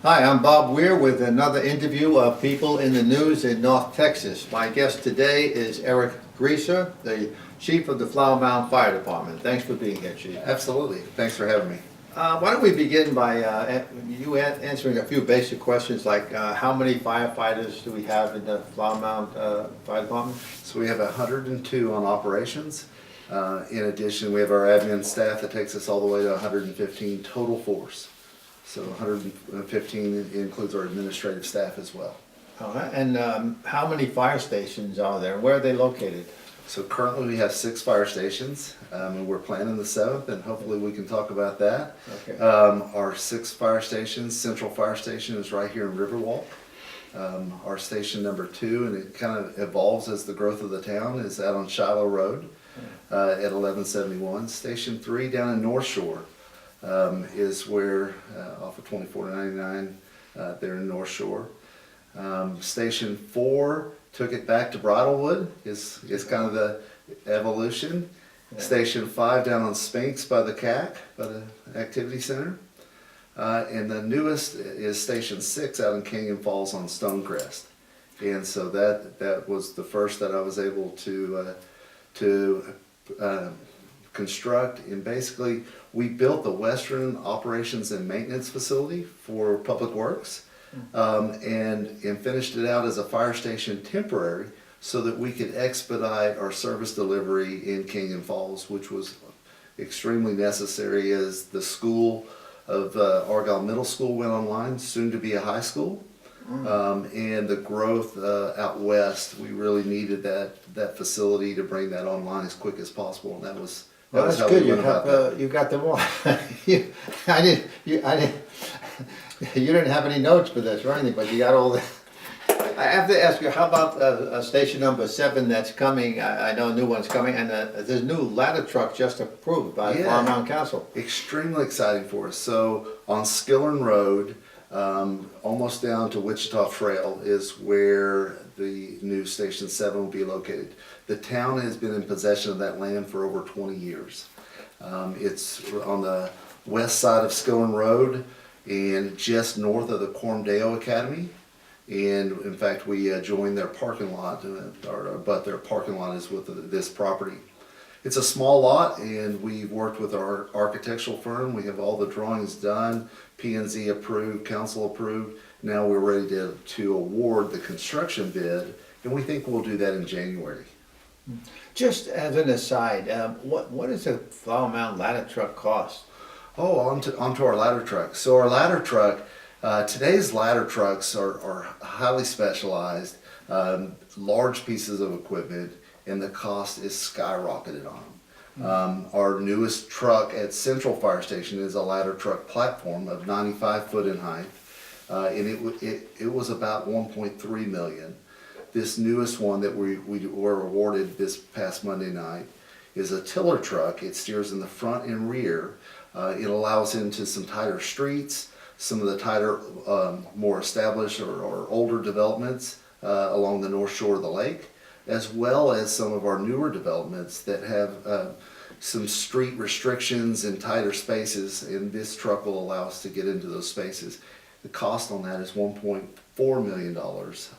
Hi, I'm Bob Weir with another interview of people in the news in North Texas. My guest today is Eric Greaser, the Chief of the Flower Mound Fire Department. Thanks for being here, Chief. Absolutely. Thanks for having me. Why don't we begin by you answering a few basic questions like how many firefighters do we have in the Flower Mound Fire Department? So we have 102 on operations. In addition, we have our admin staff that takes us all the way to 115 total force. So 115 includes our administrative staff as well. And how many fire stations are there? Where are they located? So currently we have 6 fire stations, and we're planning the 7th, and hopefully we can talk about that. Okay. Our 6 fire stations, Central Fire Station is right here in Riverwalk. Our station number 2, and it kind of evolves as the growth of the town, is out on Shiloh Road at 1171. Station 3 down in North Shore is where, off of 2499 there in North Shore. Station 4 took it back to Bridlewood, is kind of the evolution. Yeah. Station 5 down on Spinks by the CAC, by the Activity Center. And the newest is Station 6 out in Canyon Falls on Stonecrest. And so that was the first that I was able to construct, and basically we built the Western Operations and Maintenance Facility for Public Works, and finished it out as a fire station temporary so that we could expedite our service delivery in Canyon Falls, which was extremely necessary as the school of Argyle Middle School went online, soon to be a high school. And the growth out west, we really needed that facility to bring that online as quick as possible, and that was that's how good. we went about that. You got them all. You didn't have any notes for this or anything, but you got all the. I have to ask you, how about station number 7 that's coming? I know a new one's coming, and there's a new ladder truck just approved by the Flower Mound Council. Extremely exciting for us. So on Skillern Road, almost down to Wichita Trail is where the new Station 7 will be located. The town has been in possession of that land for over 20 years. It's on the west side of Skillern Road and just north of the Cormdale Academy. And in fact, we joined their parking lot, but their parking lot is with this property. It's a small lot, and we've worked with our architectural firm. We have all the drawings done, P&Z approved, council approved. Now we're ready to award the construction bid, and we think we'll do that in January. Just as an aside, what does a Flower Mound ladder truck cost? Oh, onto our ladder truck. So our ladder truck, today's ladder trucks are highly specialized, large pieces of equipment, and the cost is skyrocketed on them. Our newest truck at Central Fire Station is a ladder truck platform of 95 foot in height, and it was about 1.3 million. This newest one that we were awarded this past Monday night is a tiller truck. It steers in the front and rear. It allows into some tighter streets, some of the tighter, more established or older developments along the north shore of the lake, as well as some of our newer developments that have some street restrictions and tighter spaces, and this truck will allow us to get into those spaces. The cost on that is $1.4 million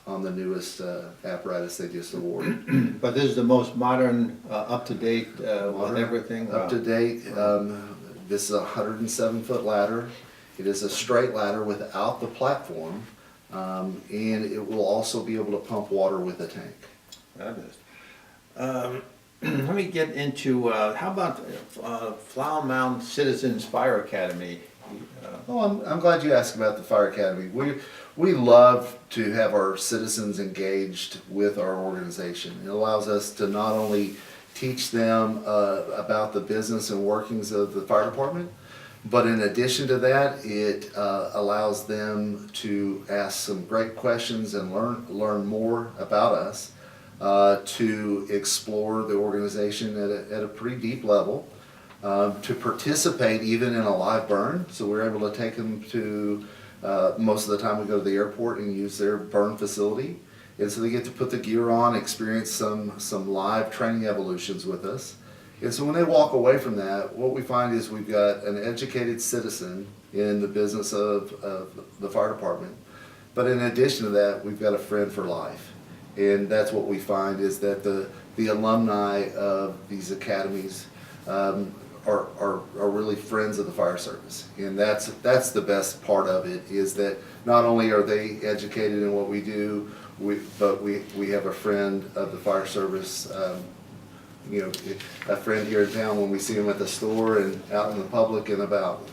on the newest apparatus they just awarded. But this is the most modern, up-to-date, with everything? Up to date. This is a 107 foot ladder. It is a straight ladder without the platform, and it will also be able to pump water with a tank. Let me get into, how about Flower Mound Citizens Fire Academy? I'm glad you asked about the Fire Academy. We love to have our citizens engaged with our organization. It allows us to not only teach them about the business and workings of the fire department, but in addition to that, it allows them to ask some great questions and learn more about us, to explore the organization at a pretty deep level, to participate even in a live burn. So we're able to take them to, most of the time we go to the airport and use their burn facility. And so they get to put the gear on, experience some live training evolutions with us. And so when they walk away from that, what we find is we've got an educated citizen in the business of the fire department. But in addition to that, we've got a friend for life. And that's what we find is that the alumni of these academies are really friends of the fire service. And that's the best part of it, is that not only are they educated in what we do, but we have a friend of the fire service, you know, a friend here in town when we see them at the store and out in the public and about.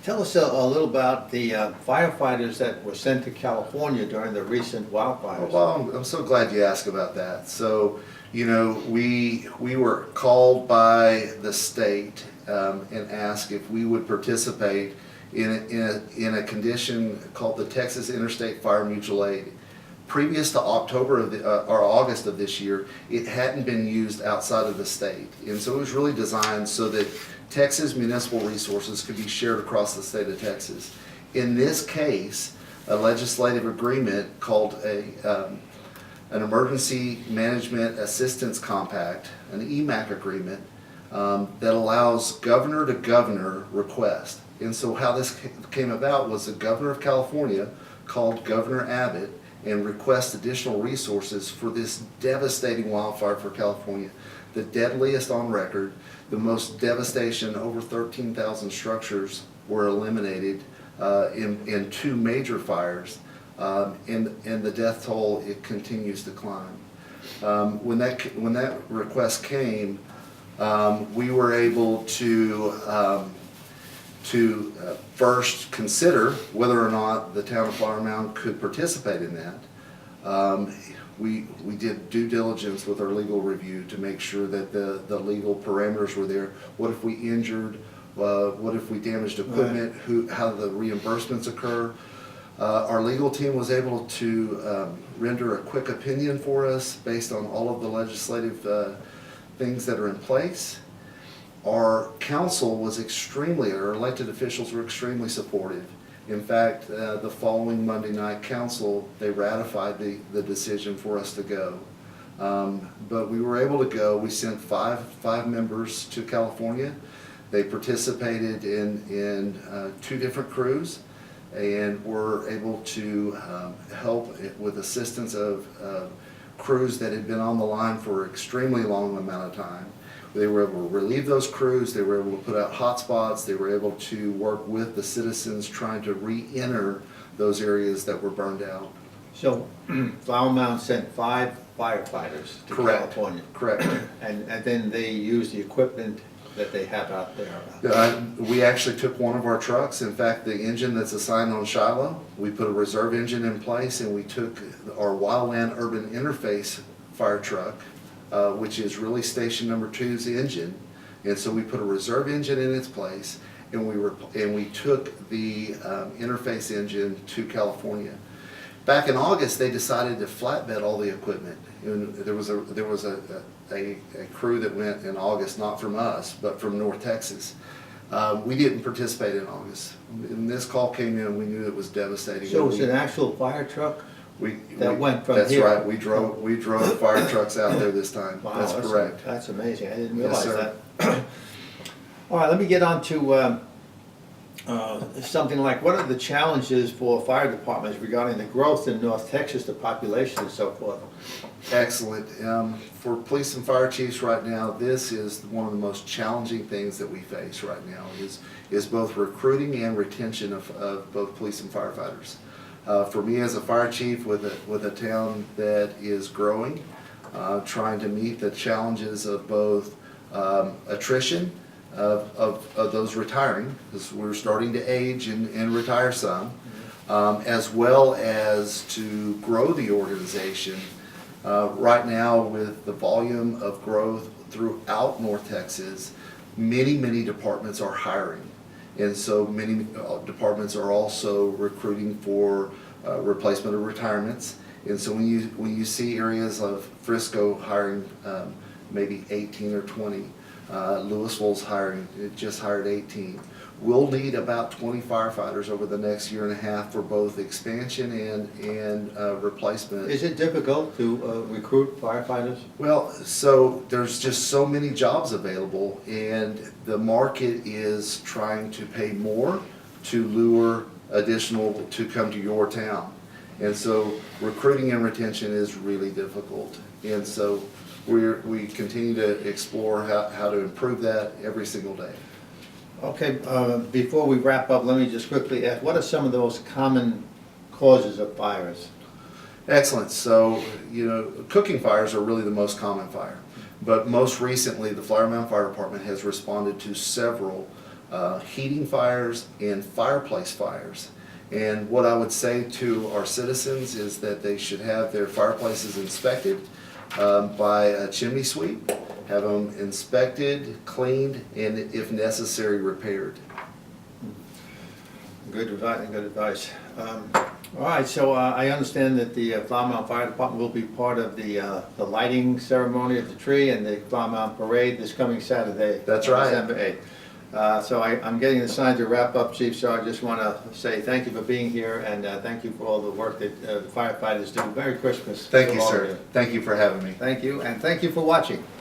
Tell us a little about the firefighters that were sent to California during the recent wildfires. Well, I'm so glad you asked about that. So, you know, we were called by the state and asked if we would participate in a condition called the Texas Interstate Fire Mutual Aid. Previous to October of or August of this year, it hadn't been used outside of the state, and so it was really designed so that Texas municipal resources could be shared across the state of Texas. In this case, a legislative agreement called an Emergency Management Assistance Compact, an EMAC agreement, that allows governor to governor request. And so how this came about was the governor of California called Governor Abbott and request additional resources for this devastating wildfire for California, the deadliest on record, the most devastation. Over 13,000 structures were eliminated in 2 major fires, and the death toll, it continues to climb. When that request came, we were able to first consider whether or not the town of Flower Mound could participate in that. We did due diligence with our legal review to make sure that the legal parameters were there. What if we injured? What if we damaged equipment? How do the reimbursements occur? Our legal team was able to render a quick opinion for us based on all of the legislative things that are in place. Our council was our elected officials were extremely supportive. In fact, the following Monday night council, they ratified the decision for us to go. But we were able to go. We sent five members to California. They participated in 2 different crews and were able to help with assistance of crews that had been on the line for an extremely long amount of time. They were able to relieve those crews, they were able to put out hotspots, they were able to work with the citizens trying to re-enter those areas that were burned out. So Flower Mound sent 5 firefighters to California. Correct. And then they used the equipment that they have out there. We actually took one of our trucks. In fact, the engine that's assigned on Shiloh, we put a reserve engine in place, and we took our Wildland Urban Interface fire truck, which is really station number 2's engine, and so we put a reserve engine in its place, and we took the interface engine to California. Back in August, they decided to flatbed all the equipment. And there was a crew that went in August, not from us, but from North Texas. We didn't participate in August. When this call came in, we knew it was devastating. So it's an actual fire truck? Went from that's here. Right. We drove fire trucks out there this time. Wow, that's correct. That's amazing. I didn't realize Yes, that. All right, let me get on to something like, what are the challenges for fire departments regarding the growth in North Texas, the population and so forth? Excellent. For police and fire chiefs right now, this is one of the most challenging things that we face right now is both recruiting and retention of both police and firefighters. For me as a fire chief with a town that is growing, trying to meet the challenges of both attrition of those retiring, because we're starting to age and retire some, as well as to grow the organization. Right now, with the volume of growth throughout North Texas, many departments are hiring. And so many departments are also recruiting for replacement of retirements. And so when you see areas of Frisco hiring maybe 18 or 20, Louisville's hiring, it just hired 18. We'll need about 20 firefighters over the next year and a half for both expansion and replacement. Is it difficult to recruit firefighters? Well, so there's just so many jobs available, and the market is trying to pay more to lure additional to come to your town. And so recruiting and retention is really difficult. And so we continue to explore how to improve that every single day. Okay, before we wrap up, let me just quickly ask, what are some of those common causes of fires? Excellent. So, cooking fires are really the most common fire. But most recently, the Mound Fire Department has responded to several heating fires and fireplace fires. And what I would say to our citizens is that they should have their fireplaces inspected by a chimney sweep, have them inspected, cleaned, and if necessary, repaired. Good advice, good advice. All right, so I understand that the Mound Fire Department will be part of the lighting ceremony of the tree and the Mound Parade this coming Saturday. That's right. December 8th. So I'm getting the sign to wrap up, Chief, so I just want to say thank you for being here, and thank you for all the work that firefighters do. Merry Christmas. Thank to you, all of sir. Thank you for having me. Thank you, and thank you for watching.